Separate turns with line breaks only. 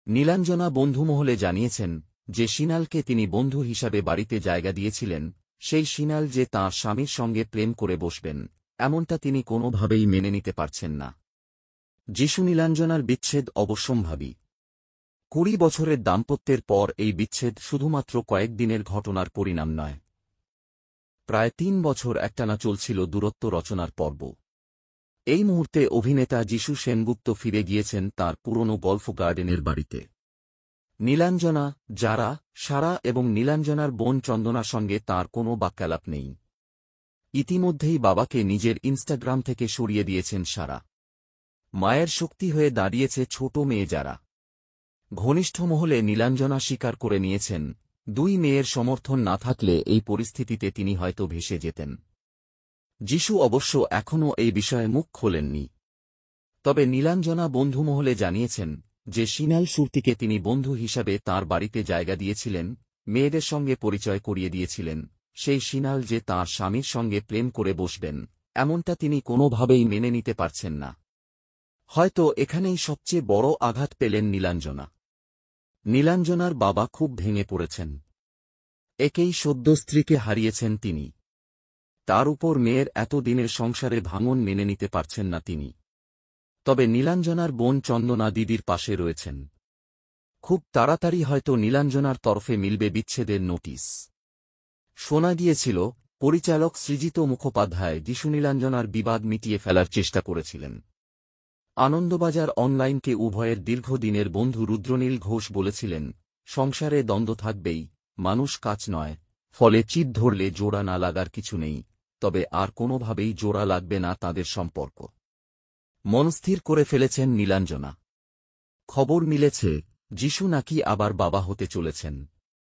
নীলাঞ্জনা বন্ধুমহলে জানিয়েছেন যে সিনালকে তিনি বন্ধু হিসাবে বাড়িতে জায়গা দিয়েছিলেন, সেই সিনাল যে তাঁর স্বামীর সঙ্গে প্রেম করে বসবেন, এমনটা তিনি কোনোভাবেই মেনে নিতে পারছেন না। যিশু নীলাঞ্জনার বিচ্ছেদ অবশ্যম্ভাবী। ২০ বছরের দাম্পত্যের পর এই বিচ্ছেদ শুধুমাত্র কয়েকদিনের ঘটনার পরিণাম নয়। প্রায় ৩ বছর একটানা চলছিল দূরত্ব রচনার পর্ব। এই মুহূর্তে অভিনেতা যিশু সেনগুপ্ত ফিরে গিয়েছেন তাঁর পুরনো গল্ফ গার্ডেনের বাড়িতে। নীলাঞ্জনা, যারা, সারা এবং নীলাঞ্জনার বোন চন্দনার সঙ্গে তাঁর কোনো বাক্যালাপ নেই। ইতিমধ্যেই বাবাকে নিজের ইনস্টাগ্রাম থেকে সরিয়ে দিয়েছেন সারা। মায়ের শক্তি হয়ে দাঁড়িয়েছে ছোট মেয়ে যারা। ঘনিষ্ঠ মহলে নীলাঞ্জনা স্বীকার করে নিয়েছেন, ২ মেয়ের সমর্থন না থাকলে এই পরিস্থিতিতে তিনি হয়তো ভেসে যেতেন। যিশু অবশ্য এখনও এই বিষয়ে মুখ খোলেননি। তবে নীলাঞ্জনা বন্ধুমহলে জানিয়েছেন যে সিনাল সুরতিকে তিনি বন্ধু হিসাবে তাঁর বাড়িতে জায়গা দিয়েছিলেন, মেয়েদের সঙ্গে পরিচয় করিয়ে দিয়েছিলেন, সেই সিনাল যে তাঁর স্বামীর সঙ্গে প্রেম করে বসবেন, এমনটা তিনি কোনোভাবেই মেনে নিতে পারছেন না। হয়তো এখানেই সবচেয়ে বড় আঘাত পেলেন নীলাঞ্জনা। নীলাঞ্জনার বাবা খুব ভেঙে পড়েছেন। একেই সদ্য স্ত্রীকে হারিয়েছেন তিনি। তার উপর মেয়ের এত দিনের সংসারে ভাঙন মেনে নিতে পারছেন না তিনি। তবে নীলাঞ্জনার বোন চন্দনা দিদির পাশে রয়েছেন। খুব তাড়াতাড়ি হয়তো নীলাঞ্জনার তরফে মিলবে বিচ্ছেদের নোটিশ। শোনা গিয়েছিল, পরিচালক সৃজিত মুখোপাধ্যায় যিশু নীলাঞ্জনার বিবাদ মিটিয়ে ফেলার চেষ্টা করেছিলেন। আনন্দবাজার অনলাইনকে উভয়ের দীর্ঘদিনের বন্ধু রুদ্রনীল ঘোষ বলেছিলেন, সংসারে দ্বন্দ্ব থাকবেই, মানুষ কাচ নয়, ফলে চিত ধরলে জোড়া না লাগার কিছু নেই, তবে আর কোনোভাবেই জোড়া লাগবে না তাদের সম্পর্ক। মনস্থির করে ফেলেছেন নীলাঞ্জনা। খবর মিলেছে, যিশু নাকি আবার বাবা হতে চলেছেন।